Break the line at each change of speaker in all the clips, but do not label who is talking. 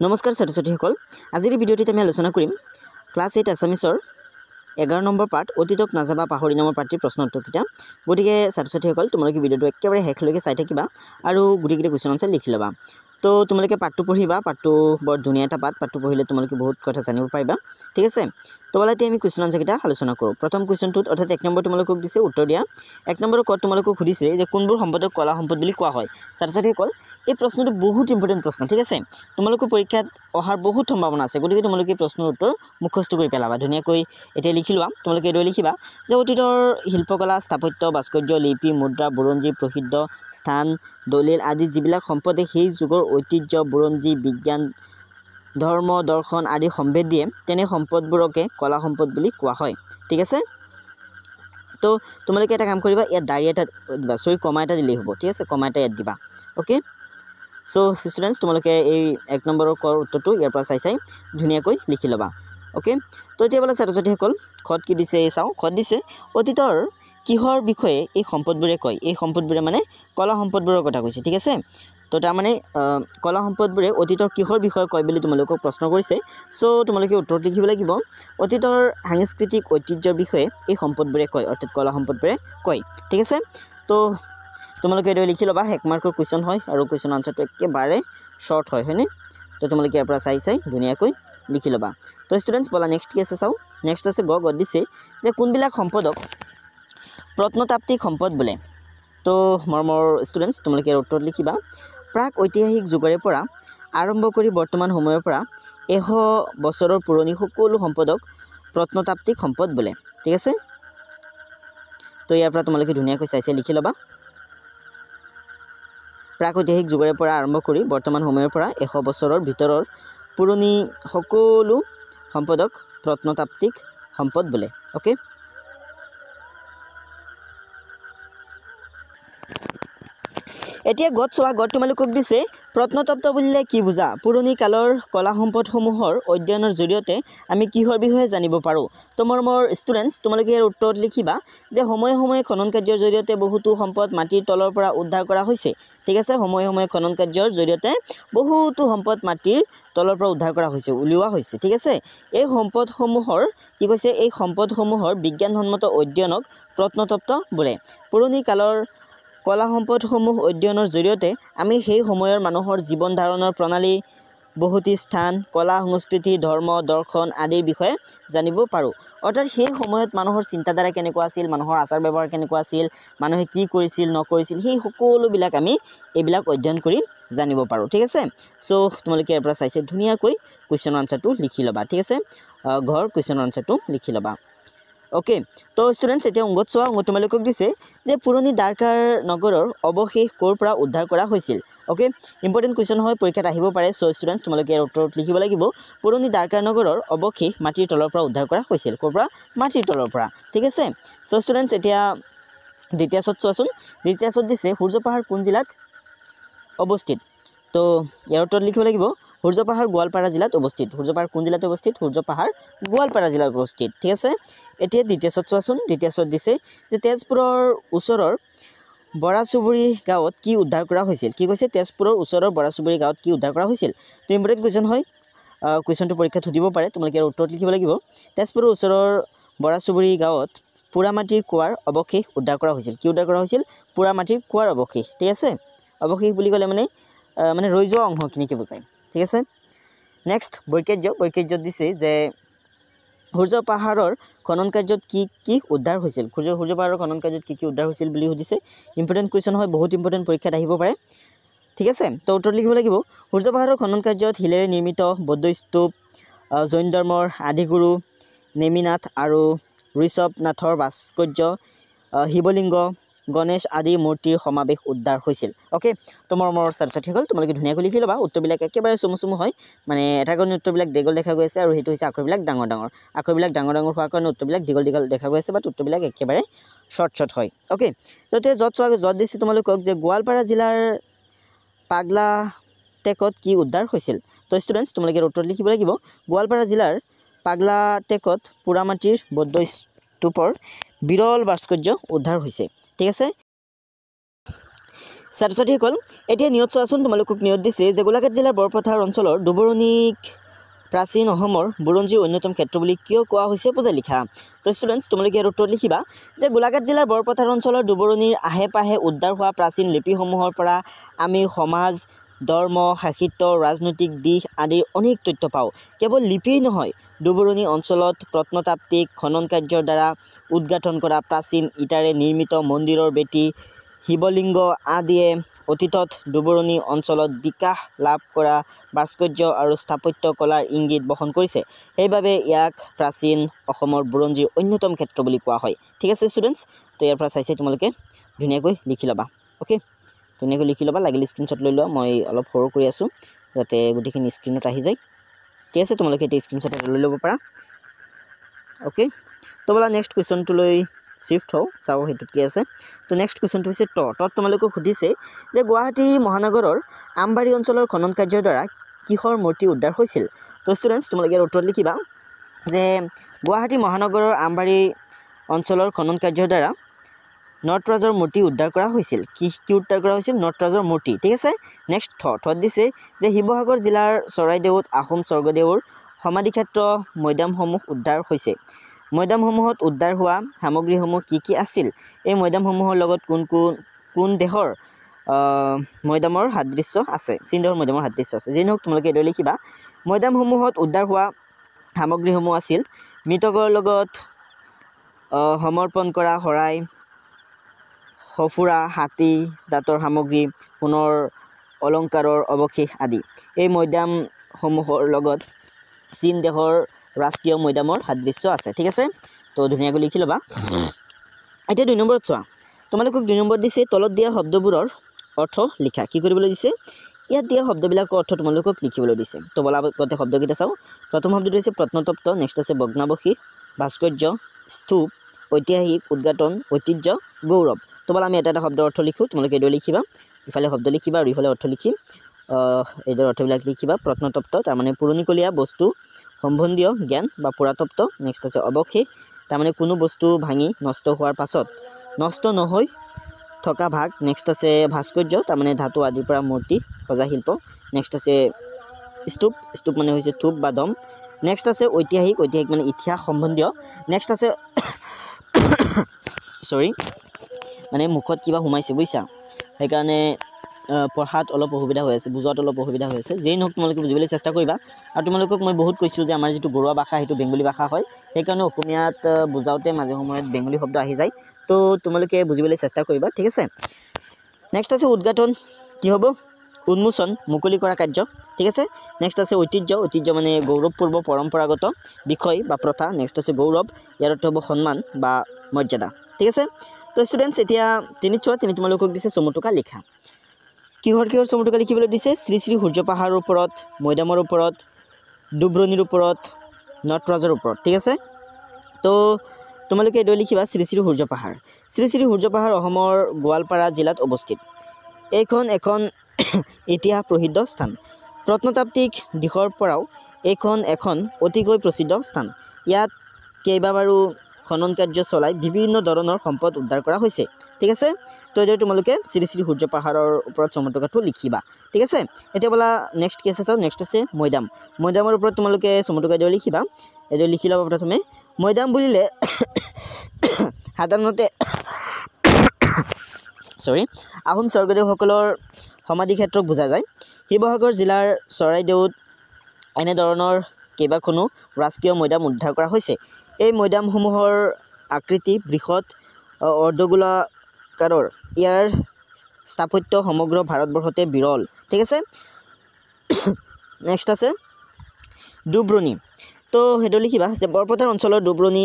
নমস্কাৰ ছাত্ৰ-ছাত্ৰীসকল আজিৰ ভিডিঅ'টিত আমি আলোচনা কৰিম ক্লাছ 8 আছামিছৰ 11 নম্বৰ পাঠ অতীতক নাযাবা পাহৰি নামৰ পাঠটিৰ প্ৰশ্ন উত্তৰকেইটা গতিকে ছাত্ৰ-ছাত্ৰীসকল তোমালোকে ভিডিঅ'টো একেবাৰে শেষলৈকে চাই থাকিবা আৰু গুটিকেইটা কুৱেশ্যন আনসাৰ লিখি ল'বা তো তোমালোকে পাঠটো পঢ়িবা পাঠটো বৰ ধুনীয়া এটা পাঠটো পঢ়িলে তোমালোকে বহুত কথা জানিব পাৰিবা ঠিক আছে তো বলাতে আমি কুৱেশ্যন আনসাৰকেইটা আলোচনা কৰোঁ প্ৰথম কুৱেশ্যনটোত অৰ্থাৎ 1 নম্বৰ তোমালোকক দিছে উত্তৰ দিয়া 1 নম্বৰৰ কত তোমালোকক সুধিছে যে কোনবোৰ সম্পদক কলা সম্পদ বুলি কোৱা হয় ছাত্ৰ-ছাত্ৰীসকল এই প্ৰশ্নটো বহুত ইম্পৰ্টেন্ট প্ৰশ্ন ঠিক আছে তোমালোকৰ পৰীক্ষাত অহাৰ বহুত সম্ভাৱনা আছে গতিকে তোমালোকে প্ৰশ্নৰ উত্তৰ মুখস্থ কৰি পেলাবা ধুনীয়াকৈ এতিয়া লিখি লোৱা তোমালোকে এদৰে লিখিবা যে অতীতৰ শিল্পকলা স্থাপত্য ভাস্কৰ্য লিপি মুদ্ৰা বুৰঞ্জী প্ৰসিদ্ধ স্থান দলিল আদি যিবিলাক সম্পদে সেই যুগৰ ঐতিহ্য বুৰঞ্জী বিজ্ঞান ধৰ্ম দৰ্শন আদি সম্ভেদ দিয়ে তেনে সম্পদবোৰকে কলা সম্পদ বুলি কোৱা হয় ঠিক আছে তো তোমালোকে এটা কাম কৰিবা ইয়াত ডায়েৰী এটা দিবা সৰি কমা এটা দিলেই হ'ব ঠিক আছে কমা এটা ইয়াত দিবা ওকে সো স্টুডেন্টস তোমালোকে এই 1 নম্বৰৰ কৰ উত্তৰটো ইয়াৰ পৰা চাই ধুনীয়াকৈ লিখি ল'বা ওকে তো এতিয়া বলা ছাত্ৰ-ছাত্ৰীসকল খত কি দিছে চাও খত দিছে অতীতৰ কিহৰ বিষয়ে এই সম্পদবোৰে কয় এই সম্পদবোৰে মানে কলা সম্পদবোৰৰ কথা কৈছে ঠিক আছে তো তাৰ মানে কলা সম্পদবোৰে অতীতৰ কিহৰ বিষয়ে কয় বুলি তোমালোকক প্ৰশ্ন কৰিছে সো তোমালোকে উত্তৰ লিখিব লাগিব অতীতৰ সাংস্কৃতিক ঐতিহ্যৰ বিষয়ে এই সম্পদবোৰে কয় অৰ্থাৎ কলা সম্পদবোৰে কয় ঠিক আছে তো তোমালোকে এদৰে লিখি ল'বা 1 মাৰ্কৰ কুৱেশ্যন হয় আৰু কুৱেশ্যন আনসাৰটো একেবাৰে শৰ্ট হয় হয়নে তো তোমালোকে ইয়াৰ পৰা চাই ধুনীয়াকৈ লিখি ল'বা তো স্টুডেন্টস বলা নেক্সট কি আছে চাও নেক্সট আছে গত দিছে যে কোনবিলাক সম্পদক প্ৰত্নতাত্ত্বিক সম্পদ বোলে তো মৰমৰ স্টুডেন্টস তোমালোকে উত্তৰ লিখিবা প্ৰাক ঐতিহাসিক যুগৰে পৰা আৰম্ভ কৰি বৰ্তমান সময়ৰ পৰা 100 বছৰৰ পুৰণি সকলো সম্পদক প্ৰত্নতাত্ত্বিক সম্পদ বোলে ঠিক আছে তো ইয়াৰ পৰা তোমালোকে ধুনীয়াকৈ চাই লিখি ল'বা প্ৰাক ঐতিহাসিক যুগৰে পৰা আৰম্ভ কৰি বৰ্তমান সময়ৰ পৰা 100 বছৰৰ ভিতৰৰ পুৰণি সকলো সম্পদক প্ৰত্নতাত্ত্বিক সম্পদ বোলে ওকে এতিয়া গত চোৱা গত তোমালোকক দিছে প্ৰত্নতত্ত্ব বুলিলে কি বুজা পুৰণি কালৰ কলা সম্পদসমূহৰ অধ্যয়নৰ জৰিয়তে আমি কিহৰ বিষয়ে জানিব পাৰো তো মৰমৰ ষ্টুডেন্টস তোমালোকে ইয়াৰ উত্তৰত লিখিবা যে সময়ে সময়ে খনন কাৰ্যৰ জৰিয়তে বহুতো সম্পদ মাটিৰ তলৰ পৰা উদ্ধাৰ কৰা হৈছে ঠিক আছে সময়ে সময়ে খনন কাৰ্যৰ জৰিয়তে বহুতো সম্পদ মাটিৰ তলৰ পৰা উদ্ধাৰ কৰা হৈছে উলিওৱা হৈছে ঠিক আছে এই সম্পদসমূহৰ কি কৈছে এই সম্পদসমূহৰ বিজ্ঞানসন্মত অধ্যয়নক প্ৰত্নতত্ত্ব বোলে পুৰণি কালৰ কলা সম্পদসমূহ অধ্যয়নৰ জৰিয়তে আমি সেই সময়ৰ মানুহৰ জীৱন ধাৰণৰ প্ৰণালী বহুতি স্থান কলা সংস্কৃতি ধৰ্ম দৰ্শন আদিৰ বিষয়ে জানিব পাৰো অৰ্থাৎ সেই সময়ত মানুহৰ চিন্তাধাৰা কেনেকুৱা আছিল মানুহৰ আচাৰ ব্যৱহাৰ কেনেকুৱা আছিল মানুহে কি কৰিছিল নকৰিছিল সেই সকলোবিলাক আমি এইবিলাক অধ্যয়ন কৰি জানিব পাৰো ঠিক আছে সো তোমালোকে ইয়াৰ পৰা চাইছে ধুনীয়াকৈ কুৱেশ্যন আনসাৰটো লিখি ল'বা ঠিক আছে ঘৰ কুৱেশ্যন আনসাৰটো লিখি ল'বা ওকে তো স্টুডেন্টস এতিয়া অংগত চোৱা অংগত তোমালোকক দিছে যে পুৰণি দ্বাৰকাৰ নগৰৰ অৱশেষ ক'ৰ পৰা উদ্ধাৰ কৰা হৈছিল ওকে ইম্পৰ্টেন্ট কুৱেশ্যন হয় পৰীক্ষাত আহিব পাৰে সো স্টুডেন্টস তোমালোকে ইয়াৰ উত্তৰত লিখিব লাগিব পুৰণি দ্বাৰকাৰ নগৰৰ অৱশেষ মাটিৰ তলৰ পৰা উদ্ধাৰ কৰা হৈছিল ক'ৰ পৰা মাটিৰ তলৰ পৰা ঠিক আছে সো স্টুডেন্টস এতিয়া দ্বিতীয় চত চোৱাচোন দ্বিতীয় চত দিছে সূৰ্য পাহাৰ কোন জিলাত অৱস্থিত তো ইয়াৰ উত্তৰত লিখিব লাগিব সূৰ্য পাহাৰ গোৱালপাৰা জিলাত অৱস্থিত সূৰ্য পাহাৰ কোন জিলাত অৱস্থিত সূৰ্য পাহাৰ গোৱালপাৰা জিলাত অৱস্থিত ঠিক আছে এতিয়া দ্বিতীয় চত চোৱাচোন দ্বিতীয় চত দিছে যে তেজপুৰৰ ওচৰৰ বৰাচুবুৰী গাঁৱত কি উদ্ধাৰ কৰা হৈছিল কি কৈছে তেজপুৰৰ ওচৰৰ বৰাচুবুৰী গাঁৱত কি উদ্ধাৰ কৰা হৈছিল তো ইম্পৰ্টেন্ট কুৱেশ্যন হয় কুৱেশ্যনটো পৰীক্ষাত সুধিব পাৰে তোমালোকে ইয়াৰ উত্তৰত লিখিব লাগিব তেজপুৰৰ ওচৰৰ বৰাচুবুৰী গাঁৱত পুৰামাটিৰ কুঁৱাৰ অৱশেষ উদ্ধাৰ কৰা হৈছিল কি উদ্ধাৰ কৰা হৈছিল পুৰামাটিৰ কুঁৱাৰ অৱশেষ ঠিক আছে অৱশেষ বুলি ক'লে মানে ৰৈ যোৱা অংশখিনিকে বুজায় ঠিক আছে নেক্সট বৈকাৰ্যত দিছে যে সূৰ্য পাহাৰৰ খনন কাৰ্যত কি উদ্ধাৰ হৈছিল সূৰ্য পাহাৰৰ খনন কাৰ্যত কি উদ্ধাৰ হৈছিল বুলি সুধিছে ইম্পৰ্টেন্ট কুৱেশ্যন হয় বহুত ইম্পৰ্টেন্ট পৰীক্ষাত আহিব পাৰে ঠিক আছে তো উত্তৰ লিখিব লাগিব সূৰ্য পাহাৰৰ খনন কাৰ্যত শিলেৰে নিৰ্মিত বৌদ্ধ স্তূপ জৈন ধৰ্মৰ আদিগুৰু নেমিনাথ আৰু ঋষভনাথৰ ভাস্কৰ্য শিৱলিংগ গণেশ আদি মূৰ্তিৰ সমাৱেশ উদ্ধাৰ হৈছিল ওকে তো মৰমৰ ছাত্ৰ-ছাত্ৰীসকল তোমালোকে ধুনীয়াকৈ লিখি ল'বা উত্তৰবিলাক একেবাৰে চমু হয় মানে এটা কাৰণে উত্তৰবিলাক দীঘল দেখা গৈ আছে আৰু সেইটো হৈছে আখৰবিলাক ডাঙৰ আখৰবিলাক ডাঙৰ হোৱাৰ কাৰণে উত্তৰবিলাক দীঘল দেখা গৈ আছে বাট উত্তৰবিলাক একেবাৰে শৰ্ট হয় ওকে তো য'ত দিছে তোমালোকক যে গোৱালপাৰা জিলাৰ পাগলা টেকত কি উদ্ধাৰ হৈছিল তো ষ্টুডেন্টস তোমালোকে উত্তৰ লিখিব লাগিব গোৱালপাৰা জিলাৰ পাগলা টেকত পুৰামাটিৰ বৌদ্ধ স্তূপৰ বিৰল ভাস্কৰ্য উদ্ধাৰ হৈছে ঠিক আছে ছাত্ৰ ছাত্ৰীসকল এতিয়া নিয়ত চোৱাচোন তোমালোকক নিয়ত দিছে যে গোলাঘাট জিলাৰ বৰপথাৰ অঞ্চলৰ দুবৰণিক প্ৰাচীন অসমৰ বুৰঞ্জীৰ অন্যতম ক্ষেত্ৰ বুলি কিয় কোৱা হৈছে বুজাই লিখা তো ষ্টুডেণ্টছ তোমালোকে ইয়াৰ উত্তৰত লিখিবা যে গোলাঘাট জিলাৰ বৰপথাৰ অঞ্চলৰ দুবৰণিৰ আহে পাহে উদ্ধাৰ হোৱা প্ৰাচীন লিপিসমূহৰ পৰা আমি সমাজ ধৰ্ম সাহিত্য ৰাজনৈতিক দিশ আদিৰ অনেক তথ্য পাওঁ কেৱল লিপিয়েই নহয় দুবৰণি অঞ্চলত প্ৰত্নতাত্ত্বিক খনন কাৰ্যৰ দ্বাৰা উদ্ঘাটন কৰা প্ৰাচীন ইটাৰে নিৰ্মিত মন্দিৰৰ বেটী শিৱলিংগ আদিয়ে অতীতত দুবৰণি অঞ্চলত বিকাশ লাভ কৰা ভাস্কৰ্য আৰু স্থাপত্য কলাৰ ইংগিত বহন কৰিছে সেইবাবে ইয়াক প্ৰাচীন অসমৰ বুৰঞ্জীৰ অন্যতম ক্ষেত্ৰ বুলি কোৱা হয় ঠিক আছে ষ্টুডেণ্টছ তো ইয়াৰ পৰা চাইছে তোমালোকে ধুনীয়াকৈ লিখি ল'বা অ'কে ধুনীয়াকৈ লিখি ল'বা লাগিলে স্ক্ৰীনশ্বট লৈ লোৱা মই অলপ সৰু কৰি আছোঁ যাতে গোটেইখিনি স্ক্ৰীনত আহি যায় ঠিক আছে তোমালোকে এতিয়া স্ক্ৰীনশ্বট এটা লৈ ল'ব পাৰা অ'কে তো ব'লা নেক্সট কুৱেশ্যনটোলৈ শিফ্ট হওঁ চাওঁ সেইটোত কি আছে তো নেক্সট কুৱেশ্যনটো হৈছে তত তোমালোকক সুধিছে যে গুৱাহাটী মহানগৰৰ আমবাৰী অঞ্চলৰ খনন কাৰ্যৰ দ্বাৰা কিহৰ মূৰ্তি উদ্ধাৰ হৈছিল তো ষ্টুডেণ্টছ তোমালোকে ইয়াৰ উত্তৰত লিখিবা যে গুৱাহাটী মহানগৰৰ আমবাৰী অঞ্চলৰ খনন কাৰ্যৰ দ্বাৰা নটৰাজৰ মূৰ্তি উদ্ধাৰ কৰা হৈছিল কি উদ্ধাৰ কৰা হৈছিল নটৰাজৰ মূৰ্তি ঠিক আছে নেক্সট থত দিছে যে শিৱসাগৰ জিলাৰ চৰাইদেউত আহোম স্বৰ্গদেউৰ সমাধিক্ষেত্ৰ মৈদামসমূহ উদ্ধাৰ হৈছে মৈদামসমূহত উদ্ধাৰ হোৱা সামগ্ৰীসমূহ কি আছিল এই মৈদামসমূহৰ লগত কোন দেশৰ মৈদামৰ সাদৃশ্য আছে চীন দেশৰ মৈদামৰ সাদৃশ্য আছে যি নহওক তোমালোকে এইদৰে লিখিবা মৈদামসমূহত উদ্ধাৰ হোৱা সামগ্ৰীসমূহ আছিল মৃতকৰ লগত সমৰ্পণ কৰা শৰাই সফুৰা হাতী দাঁতৰ সামগ্ৰী সোণৰ অলংকাৰৰ অৱশেষ আদি এই মৈদামসমূহৰ লগত চীন দেশৰ ৰাষ্ট্ৰীয় মৈদামৰ সাদৃশ্য আছে ঠিক আছে তো ধুনীয়াকৈ লিখি ল'বা এতিয়া 2 নম্বৰত চোৱা তোমালোকক 2 নম্বৰত দিছে তলত দিয়া শব্দবোৰৰ অৰ্থ লিখা কি কৰিবলৈ দিছে ইয়াত দিয়া শব্দবিলাকৰ অৰ্থ তোমালোকক লিখিবলৈ দিছে তো বলা আগতে শব্দকেইটা চাওঁ প্ৰথম শব্দটো হৈছে প্ৰত্নতত্ত্ব নেক্সট আছে ভগ্নাৱশেষ ভাস্কৰ্য স্তূপ ঐতিহাসিক উদ্ঘাটন ঐতিহ্য গৌৰৱ তো বলা আমি এটা শব্দৰ অৰ্থ লিখোঁ তোমালোকে এইদৰে লিখিবা ইফালে শব্দ লিখিবা আৰু ইফালে অৰ্থ লিখিম এইদৰে অৰ্থবিলাক লিখিবা প্ৰত্নতত্ত্ব তাৰমানে পুৰণিকলীয়া বস্তু সম্বন্ধীয় জ্ঞান বা পুৰাতত্ত্ব নেক্সট আছে অৱশেষ তাৰমানে কোনো বস্তু ভাঙি নষ্ট হোৱাৰ পাছত নষ্ট নহৈ থকা ভাগ নেক্সট আছে ভাস্কৰ্য তাৰমানে ধাতু আদিৰ পৰা মূৰ্তি সজা শিল্প নেক্সট আছে স্তূপ মানে হৈছে থূপ বা দম নেক্সট আছে ঐতিহাসিক মানে ইতিহাস সম্বন্ধীয় নেক্সট আছে সৰি মানে মুখত কিবা সোমাইছে বুজিছা সেইকাৰণে পঢ়াত অলপ অসুবিধা হৈ আছে বুজোৱাত অলপ অসুবিধা হৈ আছে যেই নহওক তোমালোকে বুজিবলৈ চেষ্টা কৰিবা আৰু তোমালোকক মই বহুত কৈছোঁ যে আমাৰ যিটো ঘৰুৱা ভাষা সেইটো বেংগলী ভাষা হয় সেইকাৰণে অসমীয়াত বুজাওঁতে মাজে সময়ত বেংগলী শব্দ আহি যায় তো তোমালোকে বুজিবলৈ চেষ্টা কৰিবা ঠিক আছে নেক্সট আছে উদ্ঘাটন কি হ'ব উন্মোচন মুকলি কৰা কাৰ্য ঠিক আছে নেক্সট আছে ঐতিহ্য মানে গৌৰৱপূৰ্ব পৰম্পৰাগত বিষয় বা প্ৰথা নেক্সট আছে গৌৰৱ ইয়াৰ অৰ্থ হ'ব সন্মান বা মৰ্যাদা ঠিক আছে তো ষ্টুডেণ্টছ এতিয়া তিনি তোমালোকক দিছে চমুটুকা লিখা কিহৰ চমুটুকা লিখিবলৈ দিছে শ্ৰী শ্ৰী সূৰ্য পাহাৰৰ ওপৰত মৈদামৰ ওপৰত দুবৰণিৰ ওপৰত নটৰাজৰ ওপৰত ঠিক আছে তো তোমালোকে এইদৰে লিখিবা শ্ৰী শ্ৰী সূৰ্য পাহাৰ অসমৰ গোৱালপাৰা জিলাত অৱস্থিত এইখন এখন ইতিহাস প্ৰসিদ্ধ স্থান প্ৰত্নতাত্ত্বিক দিশৰ পৰাও এইখন এখন অতিকৈ প্ৰসিদ্ধ স্থান ইয়াত কেইবাবাৰো খনন কাৰ্য চলাই বিভিন্ন ধৰণৰ সম্পদ উদ্ধাৰ কৰা হৈছে ঠিক আছে তো এইদৰে তোমালোকে শ্ৰী শ্ৰী সূৰ্য পাহাৰৰ ওপৰত চমুটুকাটো লিখিবা ঠিক আছে এতিয়া বলা নেক্সট কি আছে চাওঁ নেক্সট আছে মৈদামৰ ওপৰত তোমালোকে চমুটুকা এইদৰে লিখিবা এইদৰে লিখি ল'বা প্ৰথমে মৈদাম বুলিলে সাধাৰণতে আহোম স্বৰ্গদেউসকলৰ সমাধিক্ষেত্ৰক বুজা যায় শিৱসাগৰ জিলাৰ চৰাইদেউত এনেধৰণৰ কেইবাখনো ৰাষ্ট্ৰীয় মৈদাম উদ্ধাৰ কৰা হৈছে এই মৈদামসমূহৰ আকৃতি বৃহৎ অৰ্ধগোলাকাৰৰ ইয়াৰ স্থাপত্য সমগ্ৰ ভাৰতবৰ্ষতে বিৰল ঠিক আছে নেক্সট আছে দুবৰণি তো সেইটো লিখিবা যে বৰপথাৰ অঞ্চলৰ দুবৰণি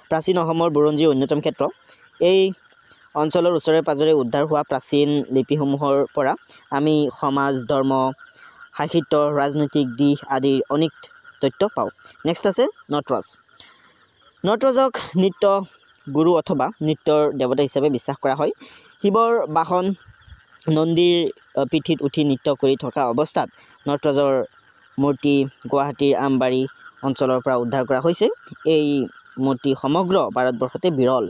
প্ৰাচীন অসমৰ বুৰঞ্জীৰ অন্যতম ক্ষেত্ৰ এই অঞ্চলৰ ওচৰে পাজৰে উদ্ধাৰ হোৱা প্ৰাচীন লিপিসমূহৰ পৰা আমি সমাজ ধৰ্ম সাহিত্য ৰাজনৈতিক দিশ আদিৰ অনেক তথ্য পাওঁ নেক্সট আছে নটৰাজক নৃত্য গুৰু অথবা নৃত্যৰ দেৱতা হিচাপে বিশ্বাস কৰা হয় শিৱৰ বাহন নন্দীৰ পিঠিত উঠি নৃত্য কৰি থকা অৱস্থাত নটৰাজৰ মূৰ্তি গুৱাহাটীৰ আমবাৰী অঞ্চলৰ পৰা উদ্ধাৰ কৰা হৈছে এই মূৰ্তি সমগ্ৰ ভাৰতবৰ্ষতে বিৰল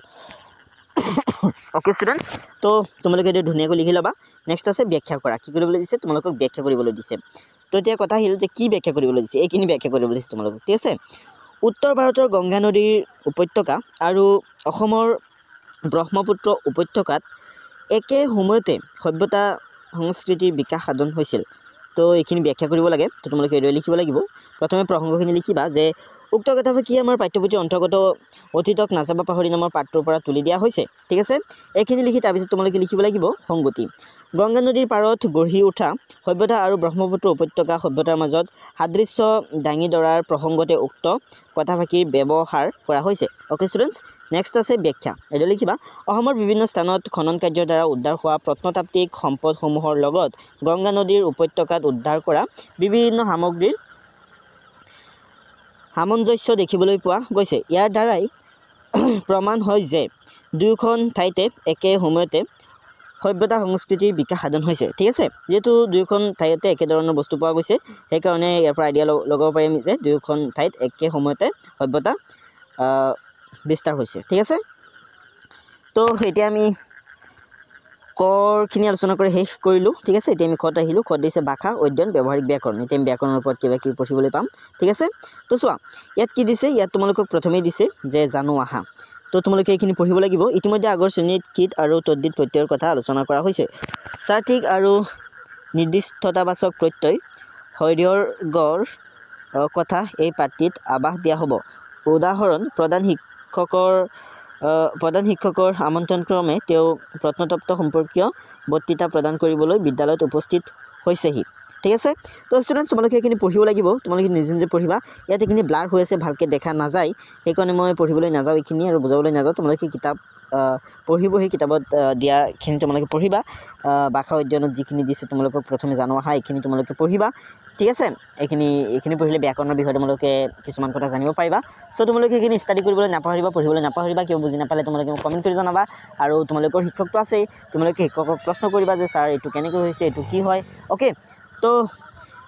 ওকে ষ্টুডেণ্টছ তো তোমালোকে এইটো ধুনীয়াকৈ লিখি ল'বা নেক্সট আছে ব্যাখ্যা কৰা কি কৰিবলৈ দিছে তোমালোকক ব্যাখ্যা কৰিবলৈ দিছে তো এতিয়া কথা আহিল যে কি ব্যাখ্যা কৰিবলৈ দিছে এইখিনি ব্যাখ্যা কৰিবলৈ দিছে তোমালোকক ঠিক আছে উত্তৰ ভাৰতৰ গংগা নদীৰ উপত্যকা আৰু অসমৰ ব্ৰহ্মপুত্ৰ উপত্যকাত একে সময়তে সভ্যতা সংস্কৃতিৰ বিকাশ সাধন হৈছিল তো এইখিনি ব্যাখ্যা কৰিব লাগে তো তোমালোকে এইদৰে লিখিব লাগিব প্ৰথমে প্ৰসংগখিনি লিখিবা যে উক্ত কথাফাকি আমাৰ পাঠ্যপুথিৰ অন্তৰ্গত অতীতক নাযাবা পাহৰি নামৰ পাঠটোৰ পৰা তুলি দিয়া হৈছে ঠিক আছে এইখিনি লিখি তাৰপিছত তোমালোকে লিখিব লাগিব সংগতি গংগা নদীৰ পাৰত গঢ়ি উঠা সভ্যতা আৰু ব্ৰহ্মপুত্ৰ উপত্যকা সভ্যতাৰ মাজত সাদৃশ্য দাঙি ধৰাৰ প্ৰসংগতে উক্ত কথাফাকিৰ ব্যৱহাৰ কৰা হৈছে অ'কে ষ্টুডেণ্টছ নেক্সট আছে ব্যাখ্যা এইদৰে লিখিবা অসমৰ বিভিন্ন স্থানত খনন কাৰ্যৰ দ্বাৰা উদ্ধাৰ হোৱা প্ৰত্নতাত্ত্বিক সম্পদসমূহৰ লগত গংগা নদীৰ উপত্যকাত উদ্ধাৰ কৰা বিভিন্ন সামগ্ৰীৰ সামঞ্জস্য দেখিবলৈ পোৱা গৈছে ইয়াৰ দ্বাৰাই প্ৰমাণ হয় যে দুয়োখন ঠাইতে একে সময়তে সভ্যতা সংস্কৃতিৰ বিকাশ সাধন হৈছে ঠিক আছে যেহেতু দুয়োখন ঠাইতে একেধৰণৰ বস্তু পোৱা গৈছে সেইকাৰণে ইয়াৰ পৰা আইডিয়া লগাব পাৰিম যে দুয়োখন ঠাইত একে সময়তে সভ্যতা বিস্তাৰ হৈছে ঠিক আছে তো এতিয়া আমি কৰখিনি আলোচনা কৰি শেষ কৰিলোঁ ঠিক আছে এতিয়া আমি খত আহিলোঁ খত দিছে ভাষা অধ্যয়ন ব্যৱহাৰিক ব্যাকৰণ এতিয়া আমি ব্যাকৰণৰ ওপৰত কিবা কিবি পঢ়িবলৈ পাম ঠিক আছে তো চোৱা ইয়াত কি দিছে ইয়াত তোমালোকক প্ৰথমেই দিছে যে জানো আহা তো তোমালোকে এইখিনি পঢ়িব লাগিব ইতিমধ্যে আগৰ শ্ৰেণীত কীট আৰু তদ্ধিত প্ৰত্যয়ৰ কথা আলোচনা কৰা হৈছে চাৰ্থিক আৰু নিৰ্দিষ্টতাবাচক প্ৰত্যয় শৰীৰৰ গড় কথা এই পাঠটিত আভাস দিয়া হ'ব উদাহৰণ প্ৰধান শিক্ষকৰ আমন্ত্ৰণক্ৰমে তেওঁ প্ৰত্নতত্ত্ব সম্পৰ্কীয় বক্তৃতা প্ৰদান কৰিবলৈ বিদ্যালয়ত উপস্থিত হৈছেহি ঠিক আছে তো ষ্টুডেণ্টছ তোমালোকে এইখিনি পঢ়িব লাগিব তোমালোকে নিজে নিজে পঢ়িবা ইয়াত এইখিনি ব্লাৰ হৈ আছে ভালকৈ দেখা নাযায় সেইকাৰণে মই পঢ়িবলৈ নাযাওঁ এইখিনি আৰু বুজাবলৈ নাযাওঁ তোমালোকে কিতাপ পঢ়িব সেই কিতাপত দিয়াখিনি তোমালোকে পঢ়িবা ভাষা অধ্যয়নত যিখিনি দিছে তোমালোকক প্ৰথমে জানো আহা এইখিনি তোমালোকে পঢ়িবা ঠিক আছে এইখিনি পঢ়িলে ব্যাকৰণৰ বিষয়ে তোমালোকে কিছুমান কথা জানিব পাৰিবা চ' তোমালোকে এইখিনি ষ্টাডি কৰিবলৈ নাপাহৰিবা পঢ়িবলৈ নাপাহৰিবা কিয় বুজি নাপালে তোমালোকে মোক কমেণ্ট কৰি জনাবা আৰু তোমালোকৰ শিক্ষকটো আছেই তোমালোকে শিক্ষকক প্ৰশ্ন কৰিবা যে ছাৰ এইটো কেনেকৈ হৈছে এইটো কি হয় অ'কে তো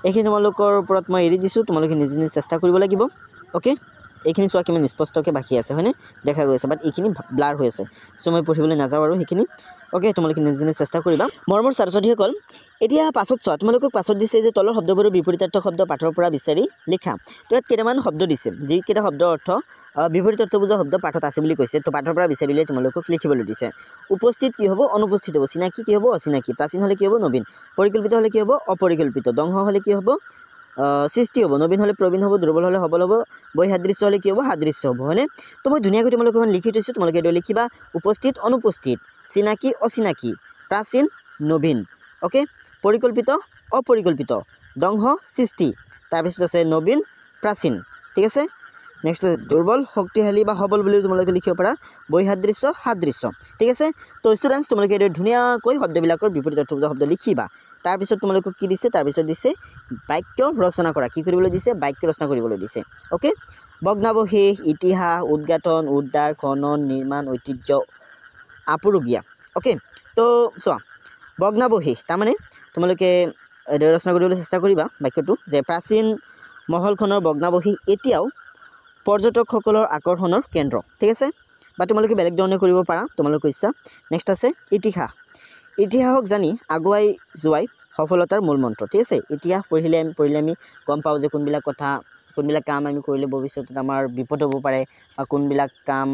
এইখিনি তোমালোকৰ ওপৰত মই এৰি দিছোঁ তোমালোকে নিজে নিজে চেষ্টা কৰিব লাগিব অ'কে এইখিনি চোৱা কিমান স্পষ্টকৈ বাকী আছে হয়নে দেখা গৈছে বাট এইখিনি ব্লাৰ হৈ আছে চ' মই পঢ়িবলৈ নাযাওঁ আৰু সেইখিনি অ'কে তোমালোকে নিজে নিজে চেষ্টা কৰিবা মৰমৰ ছাত্ৰ ছাত্ৰীসকল এতিয়া পাছত চোৱা তোমালোকক পাছত দিছে যে তলৰ শব্দবোৰৰ বিপৰীতাৰ্থ শব্দ পাঠৰ পৰা বিচাৰি লিখা তো ইয়াত কেইটামান শব্দ দিছে যিকেইটা শব্দৰ অৰ্থ বিপৰীত অৰ্থ বুজা শব্দ পাঠত আছে বুলি কৈছে তো পাঠৰ পৰা বিচাৰিলে তোমালোকক লিখিবলৈ দিছে উপস্থিত কি হ'ব অনুপস্থিত হ'ব চিনাকি কি হ'ব অচিনাকি প্ৰাচীন হ'লে কি হ'ব নবীন পৰিকল্পিত হ'লে কি হ'ব অপৰিকল্পিত দংশ হ'লে কি হ'ব সৃষ্টি হ'ব নবীন হ'লে প্ৰবীণ হ'ব দুৰ্বল হ'লে সবল হ'ব বৈসাদৃশ্য হ'লে কি হ'ব সাদৃশ্য হ'ব হয়নে তো মই ধুনীয়াকৈ তোমালোকক লিখি থৈছোঁ তোমালোকে এইটো লিখিবা উপস্থিত অনুপস্থিত চিনাকি অচিনাকি প্ৰাচীন নবীন অ'কে পৰিকল্পিত অপৰিকল্পিত দংশ সৃষ্টি তাৰপিছত আছে নবীন প্ৰাচীন ঠিক আছে নেক্সট আছে দুৰ্বল শক্তিশালী বা সবল বুলি তোমালোকে লিখিব পাৰা বৈসাদৃশ্য সাদৃশ্য ঠিক আছে তো ষ্টুডেণ্টছ তোমালোকে এইটো ধুনীয়াকৈ শব্দবিলাকৰ বিপৰীত অৰ্থ বুজা শব্দ লিখিবা তাৰপিছত তোমালোকক কি দিছে তাৰপিছত দিছে বাক্য ৰচনা কৰা কি কৰিবলৈ দিছে বাক্য ৰচনা কৰিবলৈ দিছে অ'কে ভগ্নাৱশেষ ইতিহাস উদ্ঘাটন উদ্ধাৰ খনন নিৰ্মাণ ঐতিহ্য আপুৰুগীয়া অ'কে তো চোৱা ভগ্নাৱশেষ তাৰমানে তোমালোকে ৰচনা কৰিবলৈ চেষ্টা কৰিবা বাক্যটো যে প্ৰাচীন মহলখনৰ ভগ্নাৱশেষ এতিয়াও পৰ্যটকসকলৰ আকৰ্ষণৰ কেন্দ্ৰ ঠিক আছে বা তোমালোকে বেলেগ ধৰণে কৰিব পাৰা তোমালোকৰ ইচ্ছা নেক্সট আছে ইতিহাসক জানি আগুৱাই যোৱাই সফলতাৰ মূল মন্ত্ৰ ঠিক আছে ইতিহাস পঢ়িলে আমি গম পাওঁ যে কোনবিলাক কাম আমি কৰিলে ভৱিষ্যতত আমাৰ বিপদ হ'ব পাৰে বা কোনবিলাক কাম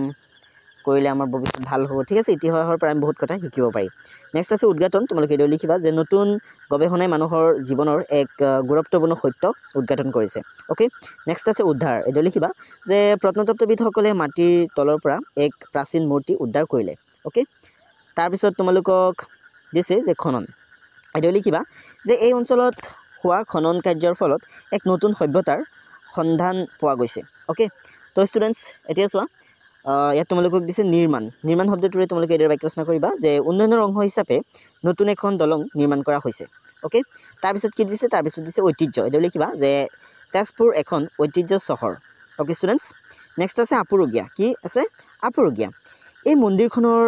কৰিলে আমাৰ ভৱিষ্যত ভাল হ'ব ঠিক আছে ইতিহাসৰ পৰা আমি বহুত কথা শিকিব পাৰি নেক্সট আছে উদ্ঘাটন তোমালোকে এইটো লিখিবা যে নতুন গৱেষণাই মানুহৰ জীৱনৰ এক গুৰুত্বপূৰ্ণ সত্য উদ্ঘাটন কৰিছে অ'কে নেক্সট আছে উদ্ধাৰ এইটো লিখিবা যে প্ৰত্নতত্ত্ববিদসকলে মাটিৰ তলৰ পৰা এক প্ৰাচীন মূৰ্তি উদ্ধাৰ কৰিলে অ'কে তাৰপিছত তোমালোকক দিছে যে খনন এইটো লিখিবা যে এই অঞ্চলত হোৱা খনন কাৰ্যৰ ফলত এক নতুন সভ্যতাৰ সন্ধান পোৱা গৈছে অ'কে তো ষ্টুডেণ্টছ এতিয়া চোৱা ইয়াত তোমালোকক দিছে নিৰ্মাণ শব্দটোৰে তোমালোকে এইদৰে বাক্য ৰচনা কৰিবা যে উন্নয়নৰ অংশ হিচাপে নতুন এখন দলং নিৰ্মাণ কৰা হৈছে অ'কে তাৰপিছত কি দিছে তাৰপিছত দিছে ঐতিহ্য এইদৰে লিখিবা যে তেজপুৰ এখন ঐতিহ্য চহৰ অ'কে ষ্টুডেণ্টছ নেক্সট আছে আপুৰুগীয়া কি আছে আপুৰুগীয়া এই মন্দিৰখনৰ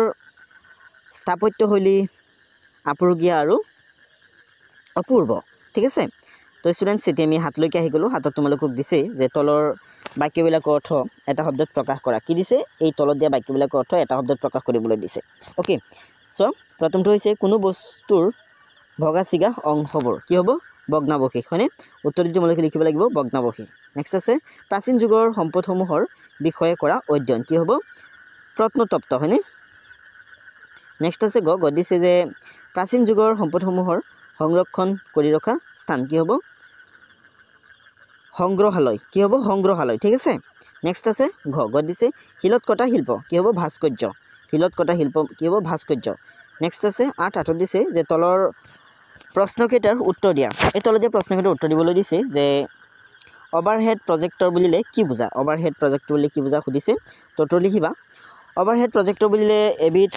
স্থাপত্যশৈলী আপুৰুগীয়া আৰু অপূৰ্ব ঠিক আছে তো তো ষ্টুডেণ্টছ এতিয়া আমি হাতলৈকে আহি গ'লোঁ হাতত তোমালোকক দিছে যে তলৰ বাক্যবিলাকৰ অৰ্থ এটা শব্দত প্ৰকাশ কৰা কি দিছে এই তলত দিয়া বাক্যবিলাকৰ অৰ্থ এটা শব্দত প্ৰকাশ কৰিবলৈ দিছে ওকে চ' প্ৰথমটো হৈছে কোনো বস্তুৰ ভগা চিগা অংশবোৰ কি হ'ব ভগ্নাৱশেষ হয়নে উত্তৰটো তোমালোকে লিখিব লাগিব ভগ্নাৱশেষ নেক্সট আছে প্ৰাচীন যুগৰ সম্পদসমূহৰ বিষয়ে কৰা অধ্যয়ন কি হ'ব প্ৰত্নতত্ত্ব হয়নে নেক্সট আছে গ দিছে যে প্ৰাচীন যুগৰ সম্পদসমূহৰ সংৰক্ষণ কৰি ৰখা স্থান কি হ'ব সংগ্ৰহালয় কি হ'ব সংগ্ৰহালয় ঠিক আছে নেক্সট আছে ঘ দিছে শিলত কটা শিল্প কি হ'ব ভাস্কৰ্য শিলত কটা শিল্প কি হ'ব ভাস্কৰ্য নেক্সট আছে 8 দিছে যে তলৰ প্ৰশ্নকেইটাৰ উত্তৰ দিয়া এই তলত দিয়া প্ৰশ্নকেইটাৰ উত্তৰ দিবলৈ দিছে যে অভাৰহেড প্ৰজেক্টৰ বুলিলে কি বুজা অভাৰহেড প্ৰজেক্টৰ বুলিলে কি বুজা সুধিছে তো উত্তৰ লিখিবা অভাৰহেড প্ৰজেক্টৰ বুলিলে এবিধ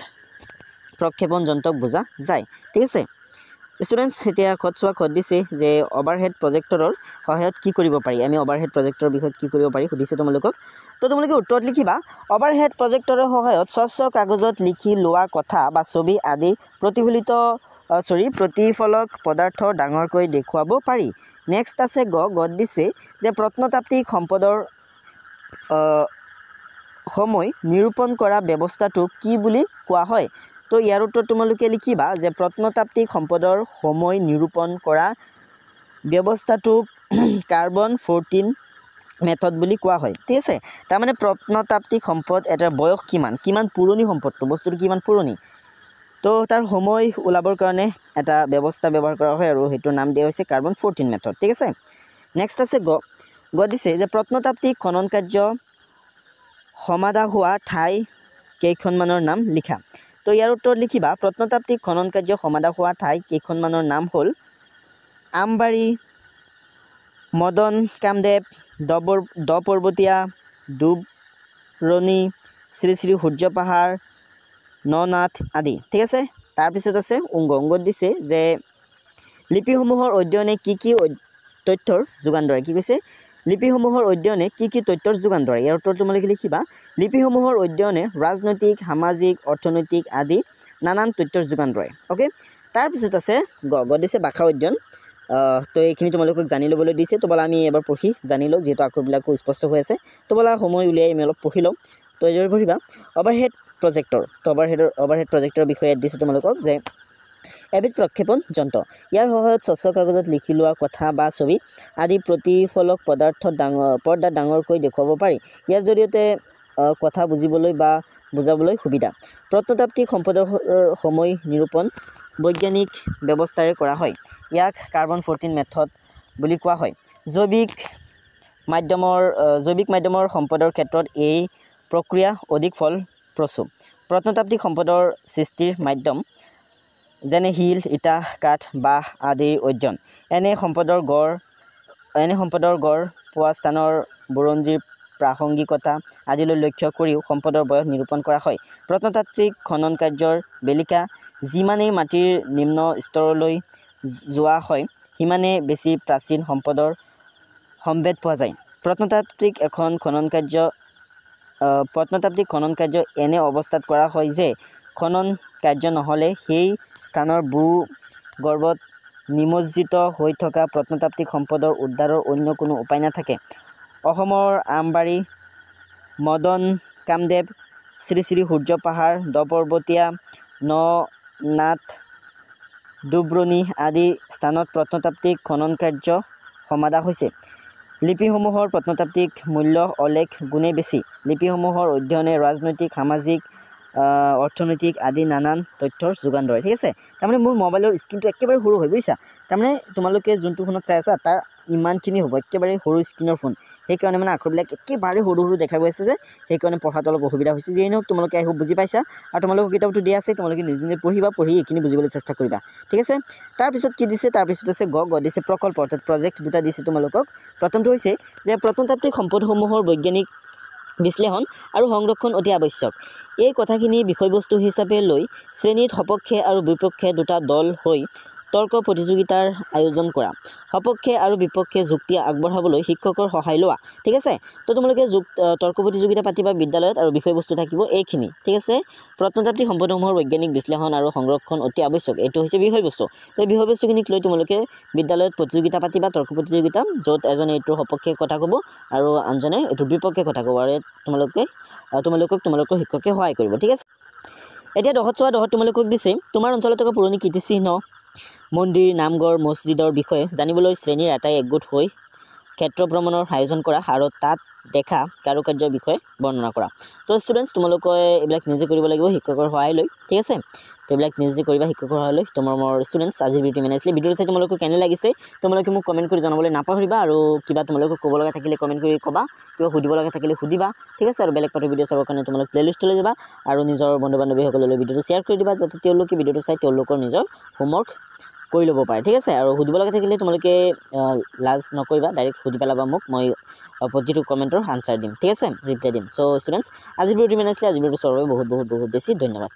প্ৰক্ষেপণ যন্ত্ৰক বুজা যায় ঠিক আছে ষ্টুডেণ্টছ এতিয়া খত দিছে যে অভাৰহেড প্ৰজেক্টৰৰ সহায়ত কি কৰিব পাৰি আমি অভাৰহেড প্ৰজেক্টৰ বিষয়ত কি কৰিব পাৰি সুধিছে তোমালোকক তো তোমালোকে উত্তৰত লিখিবা অভাৰহেড প্ৰজেক্টৰৰ সহায়ত স্বচ্ছ কাগজত লিখি লোৱা কথা বা ছবি আদি প্ৰতিফলক পদাৰ্থ ডাঙৰকৈ দেখুৱাব পাৰি নেক্সট আছে গত দিছে যে প্ৰত্নতাত্ত্বিক সম্পদৰ সময় নিৰূপণ কৰা ব্যৱস্থাটো কি বুলি কোৱা হয় তো ইয়াৰ উত্তৰ তোমালোকে লিখিবা যে প্ৰত্নতাত্ত্বিক সম্পদৰ সময় নিৰূপণ কৰা ব্যৱস্থাটোক কাৰ্বন 14 মেথড বুলি কোৱা হয় ঠিক আছে তাৰমানে প্ৰত্নতাত্ত্বিক সম্পদ এটাৰ বয়স কিমান পুৰণি সম্পদটো বস্তুটো কিমান পুৰণি তো তাৰ সময় ওলাবৰ কাৰণে এটা ব্যৱস্থা ব্যৱহাৰ কৰা হয় আৰু হেতুৰ নাম দিয়া হৈছে কাৰ্বন 14 মেথড ঠিক আছে নেক্সট আছে গ দিছে যে প্ৰত্নতাত্ত্বিক খনন কাৰ্য সমাধা হোৱা ঠাই কেইখনমানৰ নাম লিখা তো ইয়াৰ উত্তৰ লিখিবা প্ৰত্নতাত্ত্বিক খনন কাৰ্য সমাধা হোৱা ঠাই কেইখনমানৰ নাম হ'ল আমবাৰী মদন কামদেৱ দ পৰ্বতীয়া দুবৰণি শ্ৰী শ্ৰী সূৰ্য পাহাৰ ননাথ আদি ঠিক আছে তাৰপিছত আছে অংগত দিছে যে লিপিসমূহৰ অধ্যয়নে কি তথ্যৰ যোগান ধৰে কি কৈছে লিপিসমূহৰ অধ্যয়নে কি তথ্যৰ যোগান ধৰে ইয়াৰ উত্তৰ তোমালোকে লিখিবা লিপিসমূহৰ অধ্যয়নে ৰাজনৈতিক সামাজিক অৰ্থনৈতিক আদি নানান তথ্যৰ যোগান ধৰে ওকে তাৰপিছত আছে গ দিছে ভাষা অধ্যয়ন তো এইখিনি তোমালোকক জানি ল'বলৈ দিছে তো বলা আমি এবাৰ পঢ়ি জানি লওঁ যিহেতু আখৰবিলাকো স্পষ্ট হৈ আছে তো বলা সময় উলিয়াই আমি অলপ পঢ়ি লওঁ তো এইদৰে পঢ়িবা অভাৰহেড প্ৰজেক্টৰ তো অভাৰহেড প্ৰজেক্টৰ বিষয়ে দিছে তোমালোকক যে এবিধ প্ৰক্ষেপণ যন্ত্ৰ ইয়াৰ সহায়ত স্বচ্ছ কাগজত লিখি লোৱা কথা বা ছবি আদি প্ৰতিফলক পদাৰ্থত পৰ্দাত ডাঙৰকৈ দেখুৱাব পাৰি ইয়াৰ জৰিয়তে কথা বুজিবলৈ বা বুজাবলৈ সুবিধা প্ৰত্নতাত্ত্বিক সম্পদৰ সময় নিৰূপণ বৈজ্ঞানিক ব্যৱস্থাৰে কৰা হয় ইয়াক কাৰ্বন 14 মেথড বুলি কোৱা হয় জৈৱিক মাধ্যমৰ সম্পদৰ ক্ষেত্ৰত এই প্ৰক্ৰিয়া অধিক ফলপ্ৰসূ প্ৰত্নতাত্ত্বিক সম্পদৰ সৃষ্টিৰ মাধ্যম যেনে শিল ইটা কাঠ বাঁহ আদিৰ অধ্যয়ন এনে সম্পদৰ গড় পোৱা স্থানৰ বুৰঞ্জীৰ প্ৰাসংগিকতা আদিলৈ লক্ষ্য কৰিও সম্পদৰ বয়স নিৰূপণ কৰা হয় প্ৰত্নতাত্ত্বিক খনন কাৰ্যৰ বেলিকা যিমানেই মাটিৰ নিম্ন স্তৰলৈ যোৱা হয় সিমানে বেছি প্ৰাচীন সম্পদৰ সম্ভেদ পোৱা যায় প্ৰত্নতাত্ত্বিক খনন কাৰ্য এনে অৱস্থাত কৰা হয় যে খনন কাৰ্য নহ'লে সেই স্থানৰ ভূগৰ্ভত নিমজ্জিত হৈ থকা প্ৰত্নতাত্ত্বিক সম্পদৰ উদ্ধাৰৰ অন্য কোনো উপায় নাথাকে অসমৰ আমবাৰী মদন কামদেৱ শ্ৰী শ্ৰী সূৰ্য পাহাৰ দ পৰ্বতীয়া ননাথ দুবৰণি আদি স্থানত প্ৰত্নতাত্ত্বিক খনন কাৰ্য সমাধা হৈছে লিপিসমূহৰ প্ৰত্নতাত্ত্বিক মূল্য অলেখ গুণে বেছি লিপিসমূহৰ অধ্যয়নে ৰাজনৈতিক সামাজিক অৰ্থনৈতিক আদি নানান তথ্যৰ যোগান ধৰে ঠিক আছে তাৰমানে মোৰ মোবাইলৰ স্ক্ৰীনটো একেবাৰে সৰু হয় বুজিছা তাৰমানে তোমালোকে যোনটো ফোনত চাই আছা তাৰ ইমানখিনি হ'ব একেবাৰে সৰু স্ক্ৰীনৰ ফোন সেইকাৰণে মানে আখৰবিলাক একেবাৰে সৰু দেখা গৈ আছে যে সেইকাৰণে পঢ়াটো অলপ অসুবিধা হৈছে যিয়ে নহওক তোমালোকে আহি বুজি পাইছা আৰু তোমালোকৰ কিতাপটো দিয়া আছে তোমালোকে নিজে পঢ়ি এইখিনি বুজিবলৈ চেষ্টা কৰিবা ঠিক আছে তাৰপিছত কি দিছে তাৰপিছত আছে গ দিছে প্ৰকল্প অৰ্থাৎ প্ৰজেক্ট দুটা দিছে তোমালোকক প্ৰথমটো হৈছে যে প্ৰত্নতাত্ত্বিক সম্পদসমূহৰ বৈজ্ঞানিক বিশ্লেষণ আৰু সংৰক্ষণ অতি আৱশ্যক এই কথাখিনি বিষয়বস্তু হিচাপে লৈ শ্ৰেণীত সপক্ষে আৰু বিপক্ষে দুটা দল হৈ তৰ্ক প্ৰতিযোগিতাৰ আয়োজন কৰা সপক্ষে আৰু বিপক্ষে যুক্তি আগবঢ়াবলৈ শিক্ষকৰ সহায় লোৱা ঠিক আছে তো তোমালোকে তৰ্ক প্ৰতিযোগিতা পাতিবা বিদ্যালয়ত আৰু বিষয়বস্তু থাকিব এইখিনি ঠিক আছে প্ৰত্নতাত্ত্বিক সম্পদসমূহৰ বৈজ্ঞানিক বিশ্লেষণ আৰু সংৰক্ষণ অতি আৱশ্যক এইটো হৈছে বিষয়বস্তু তো এই বিষয়বস্তুখিনিক লৈ তোমালোকে বিদ্যালয়ত প্ৰতিযোগিতা পাতিবা তৰ্ক প্ৰতিযোগিতা য'ত এজনে এইটোৰ সপক্ষে কথা ক'ব আৰু আনজনে এইটোৰ বিপক্ষে কথা ক'ব আৰু তোমালোকৰ শিক্ষকে সহায় কৰিব ঠিক আছে এতিয়া 10 তোমালোকক দিছে তোমাৰ অঞ্চলত থকা পুৰণি কীৰ্তিচিহ্ন মন্দিৰ নামঘৰ মছজিদৰ বিষয়ে জানিবলৈ শ্ৰেণীৰ এটাই একগোট হৈ ক্ষেত্ৰ ভ্ৰমণৰ আয়োজন কৰা আৰু তাত দেখা কাৰুকাৰ্যৰ বিষয়ে বৰ্ণনা কৰা তো ষ্টুডেণ্টছ তোমালোকে এইবিলাক নিজে কৰিব লাগিব শিক্ষকৰ সহায় লৈ ঠিক আছে তো এইবিলাক নিজে কৰিবা শিক্ষকৰ সহায় লৈ তোমাৰ মোৰ ষ্টুডেণ্টছ আজি ভিডিঅ'টো মানে আছিলে ভিডিঅ'টো চাই তোমালোকক কেনে লাগিছে তোমালোকে মোক কমেণ্ট কৰি জনাবলৈ নাপাহৰিবা আৰু কিবা তোমালোকক ক'ব লগা থাকিলে কমেণ্ট কৰি ক'বা কিবা সুধিব লগা থাকিলে সুধিবা ঠিক আছে আৰু বেলেগ পাঠৰ ভিডিঅ' চাবৰ কাৰণে তোমালোক প্লেলিষ্টলৈ যাবা আৰু নিজৰ বন্ধু বান্ধৱীসকললৈ ভিডিঅ'টো শ্বেয়াৰ কৰি দিবা যাতে তেওঁলোকে ভিডিঅ'টো চাই তেওঁলোকৰ নিজৰ হোমৱৰ্ক কৰি ল'ব পাৰে ঠিক আছে আৰু সুধিব লগা থাকিলে তোমালোকে লাজ নকৰিবা ডাইৰেক্ট সুধি পেলাবা মোক মই প্ৰতিটো কমেণ্টৰ আনচাৰ দিম ঠিক আছে ৰিপ্লাই দিম চ' ষ্টুডেণ্টছ আজি ভিডিঅ'টো ইমান আছিলে আজি ভিডিঅ'টো চোৱাৰ বাবে বহুত বেছি ধন্যবাদ